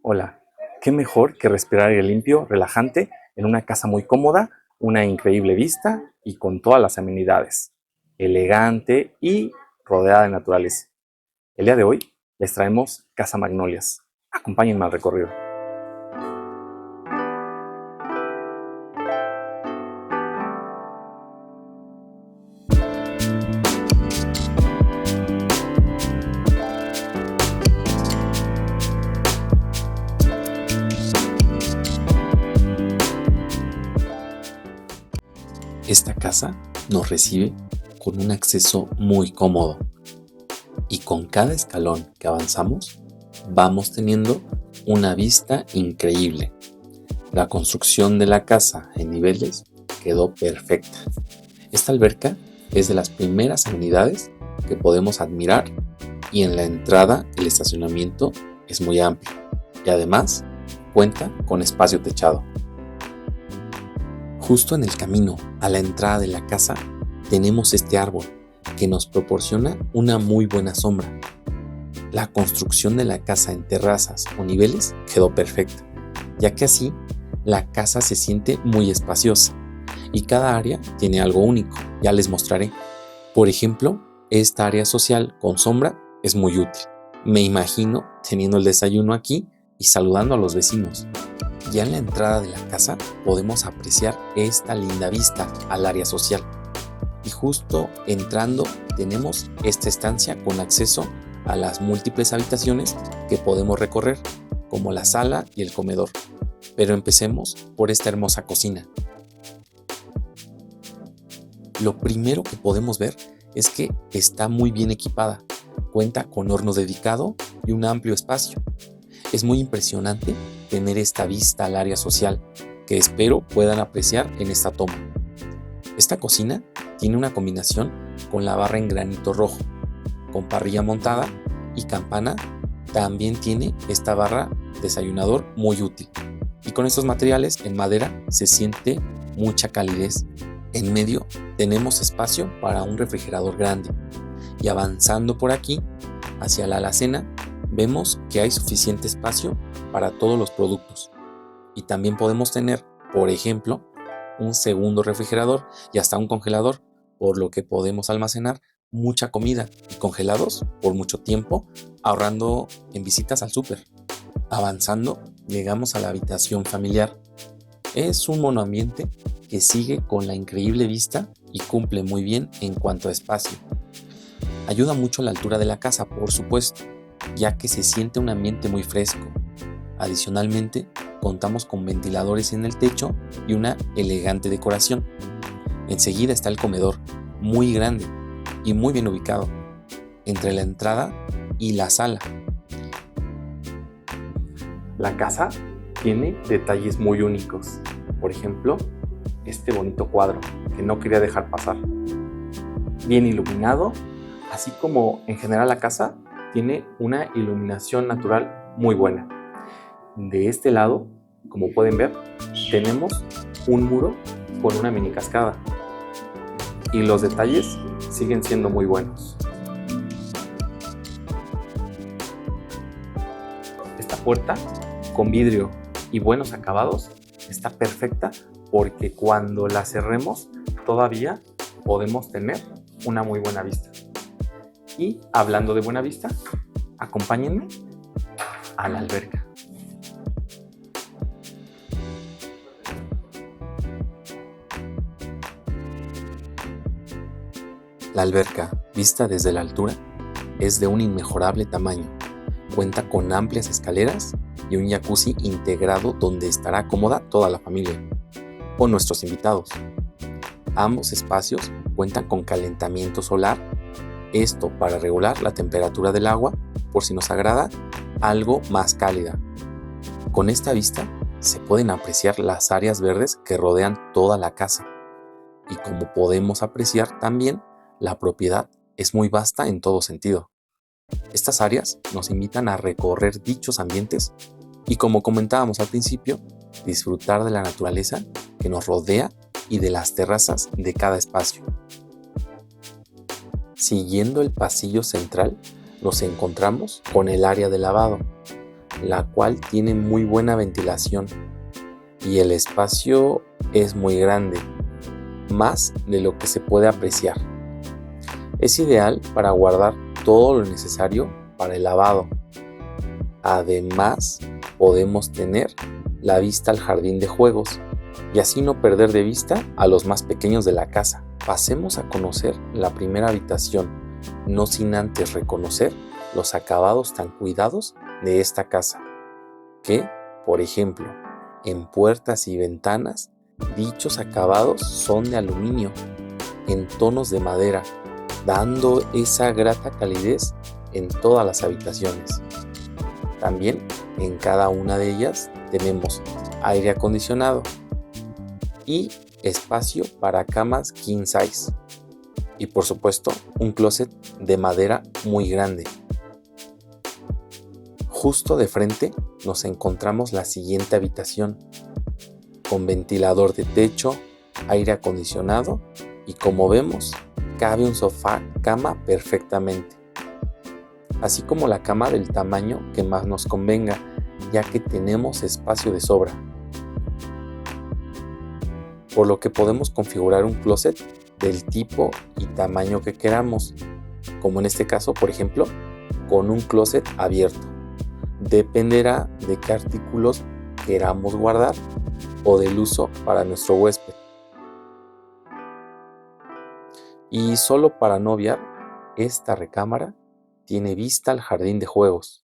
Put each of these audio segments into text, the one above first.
Hola, qué mejor que respirar aire limpio, relajante, en una casa muy cómoda, una increíble vista y con todas las amenidades, elegante y rodeada de naturaleza. El día de hoy les traemos Casa Magnolias. Acompáñenme al recorrido. Esta casa nos recibe con un acceso muy cómodo y con cada escalón que avanzamos vamos teniendo una vista increíble. La construcción de la casa en niveles quedó perfecta. Esta alberca es de las primeras amenidades que podemos admirar y en la entrada el estacionamiento es muy amplio y además cuenta con espacio techado. Justo en el camino a la entrada de la casa tenemos este árbol que nos proporciona una muy buena sombra. La construcción de la casa en terrazas o niveles quedó perfecta, ya que así la casa se siente muy espaciosa y cada área tiene algo único, ya les mostraré. Por ejemplo, esta área social con sombra es muy útil. Me imagino teniendo el desayuno aquí y saludando a los vecinos. Ya en la entrada de la casa podemos apreciar esta linda vista al área social. Y justo entrando tenemos esta estancia con acceso a las múltiples habitaciones que podemos recorrer, como la sala y el comedor. Pero empecemos por esta hermosa cocina. Lo primero que podemos ver es que está muy bien equipada. Cuenta con horno dedicado y un amplio espacio. Es muy impresionante tener esta vista al área social, que espero puedan apreciar en esta toma. Esta cocina tiene una combinación con la barra en granito rojo, con parrilla montada y campana. También tiene esta barra desayunador muy útil. Y con estos materiales en madera se siente mucha calidez. En medio tenemos espacio para un refrigerador grande. Y avanzando por aquí, hacia la alacena, vemos que hay suficiente espacio para todos los productos. Y también podemos tener, por ejemplo, un segundo refrigerador y hasta un congelador, por lo que podemos almacenar mucha comida y congelados por mucho tiempo, ahorrando en visitas al súper. Avanzando, llegamos a la habitación familiar. Es un monoambiente que sigue con la increíble vista y cumple muy bien en cuanto a espacio. Ayuda mucho la altura de la casa, por supuesto, ya que se siente un ambiente muy fresco. Adicionalmente, contamos con ventiladores en el techo y una elegante decoración. Enseguida está el comedor, muy grande y muy bien ubicado, entre la entrada y la sala. La casa tiene detalles muy únicos. Por ejemplo, este bonito cuadro que no quería dejar pasar. Bien iluminado, así como en general la casa tiene una iluminación natural muy buena. De este lado, como pueden ver, tenemos un muro con una mini cascada y los detalles siguen siendo muy buenos. Esta puerta con vidrio y buenos acabados está perfecta porque cuando la cerremos todavía podemos tener una muy buena vista. Y hablando de buena vista, acompáñenme a la alberca. La alberca, vista desde la altura, es de un inmejorable tamaño. Cuenta con amplias escaleras y un jacuzzi integrado donde estará cómoda toda la familia o nuestros invitados. Ambos espacios cuentan con calentamiento solar, esto para regular la temperatura del agua por si nos agrada algo más cálida. Con esta vista se pueden apreciar las áreas verdes que rodean toda la casa y como podemos apreciar también la propiedad es muy vasta en todo sentido. Estas áreas nos invitan a recorrer dichos ambientes y como comentábamos al principio, disfrutar de la naturaleza que nos rodea y de las terrazas de cada espacio. Siguiendo el pasillo central, nos encontramos con el área de lavado. la cual tiene muy buena ventilación y el espacio es muy grande, más de lo que se puede apreciar. Es ideal para guardar todo lo necesario para el lavado. Además, podemos tener la vista al jardín de juegos y así no perder de vista a los más pequeños de la casa. Pasemos a conocer la primera habitación, no sin antes reconocer los acabados tan cuidados de esta casa, que, por ejemplo, en puertas y ventanas, dichos acabados son de aluminio, en tonos de madera, dando esa grata calidez en todas las habitaciones. También en cada una de ellas tenemos aire acondicionado y espacio para camas king size y por supuesto un closet de madera muy grande. Justo de frente nos encontramos la siguiente habitación con ventilador de techo, aire acondicionado y como vemos cabe un sofá cama perfectamente, así como la cama del tamaño que más nos convenga, ya que tenemos espacio de sobra. Por lo que podemos configurar un closet del tipo y tamaño que queramos, como en este caso, por ejemplo, con un closet abierto. Dependerá de qué artículos queramos guardar o del uso para nuestro huésped. Y solo para no obviar, esta recámara tiene vista al jardín de juegos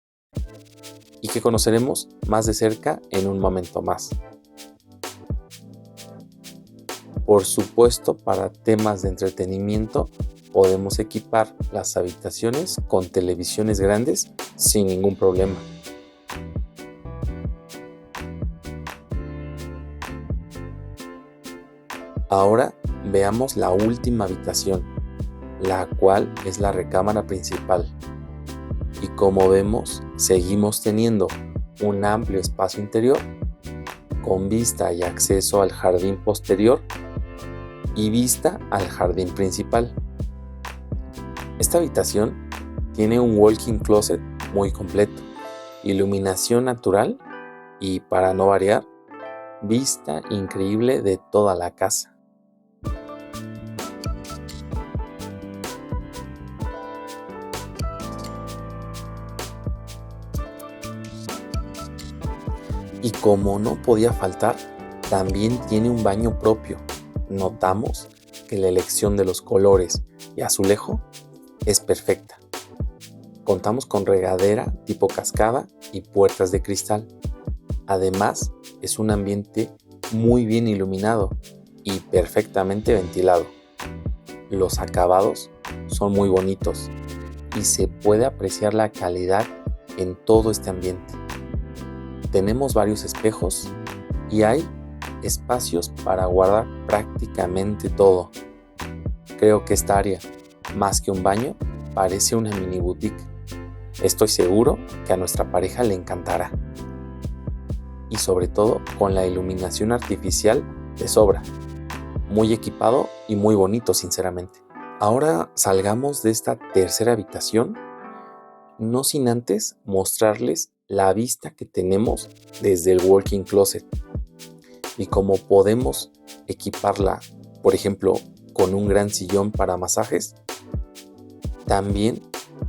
y que conoceremos más de cerca en un momento más. Por supuesto, para temas de entretenimiento podemos equipar las habitaciones con televisiones grandes sin ningún problema. Ahora veamos la última habitación, la cual es la recámara principal. Y como vemos, seguimos teniendo un amplio espacio interior con vista y acceso al jardín posterior y vista al jardín principal. Esta habitación tiene un walk-in closet muy completo, iluminación natural y, para no variar, vista increíble de toda la casa. Y como no podía faltar, también tiene un baño propio. Notamos que la elección de los colores y azulejo es perfecta. Contamos con regadera tipo cascada y puertas de cristal. Además, es un ambiente muy bien iluminado y perfectamente ventilado. Los acabados son muy bonitos y se puede apreciar la calidad en todo este ambiente. Tenemos varios espejos y hay espacios para guardar prácticamente todo. Creo que esta área, más que un baño, parece una mini boutique. Estoy seguro que a nuestra pareja le encantará. Y sobre todo con la iluminación artificial de sobra. Muy equipado y muy bonito, sinceramente. Ahora salgamos de esta tercera habitación, no sin antes mostrarles la vista que tenemos desde el walk-in closet y cómo podemos equiparla, por ejemplo, con un gran sillón para masajes, también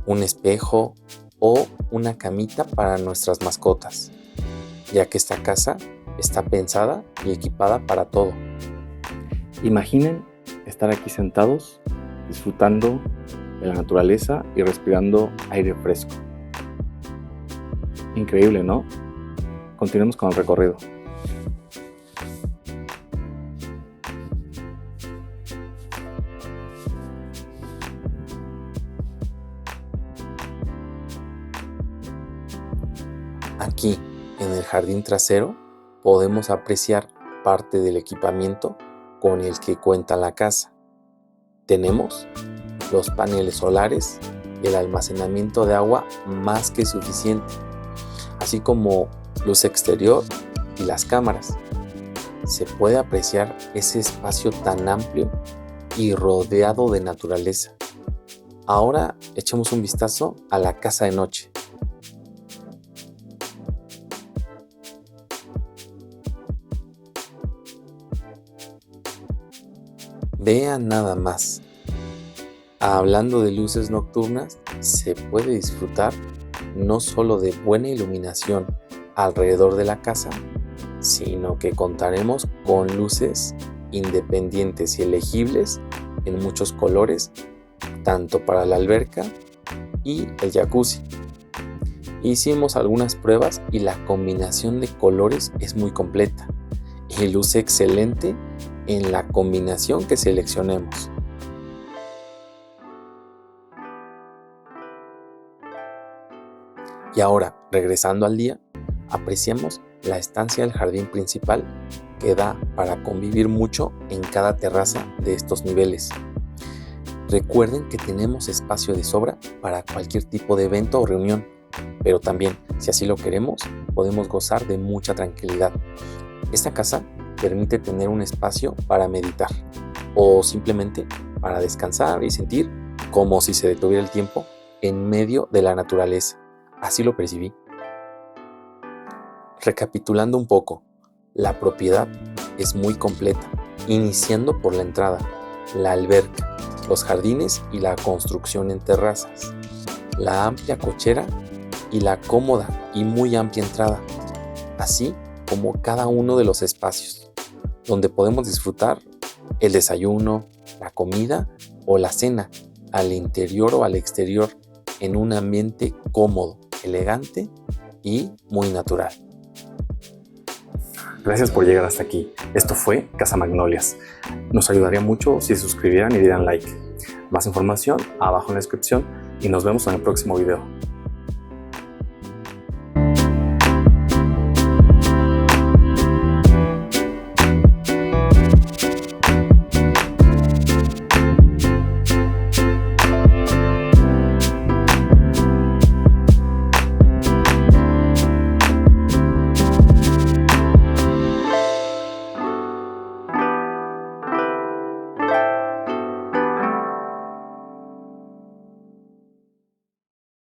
un espejo o una camita para nuestras mascotas, ya que esta casa está pensada y equipada para todo. Imaginen estar aquí sentados, disfrutando de la naturaleza y respirando aire fresco. Increíble, ¿no? Continuemos con el recorrido. Aquí, en el jardín trasero, podemos apreciar parte del equipamiento con el que cuenta la casa. Tenemos los paneles solares, el almacenamiento de agua más que suficiente, así como luz exterior y las cámaras. Se puede apreciar ese espacio tan amplio y rodeado de naturaleza. Ahora echemos un vistazo a la casa de noche. Vean nada más. Hablando de luces nocturnas, se puede disfrutar no solo de buena iluminación alrededor de la casa, sino que contaremos con luces independientes y elegibles en muchos colores, tanto para la alberca y el jacuzzi. Hicimos algunas pruebas y la combinación de colores es muy completa y luce excelente en la combinación que seleccionemos. Y ahora, regresando al día, apreciamos la estancia del jardín principal que da para convivir mucho en cada terraza de estos niveles. Recuerden que tenemos espacio de sobra para cualquier tipo de evento o reunión, pero también, si así lo queremos, podemos gozar de mucha tranquilidad. Esta casa permite tener un espacio para meditar o simplemente para descansar y sentir como si se detuviera el tiempo en medio de la naturaleza. Así lo percibí. Recapitulando un poco, la propiedad es muy completa, iniciando por la entrada, la alberca, los jardines y la construcción en terrazas, la amplia cochera y la cómoda y muy amplia entrada, así como cada uno de los espacios, donde podemos disfrutar el desayuno, la comida o la cena, al interior o al exterior, en un ambiente cómodo, elegante y muy natural. Gracias por llegar hasta aquí. Esto fue Casa Magnolias. Nos ayudaría mucho si se suscribieran y dieran like. Más información abajo en la descripción y nos vemos en el próximo video.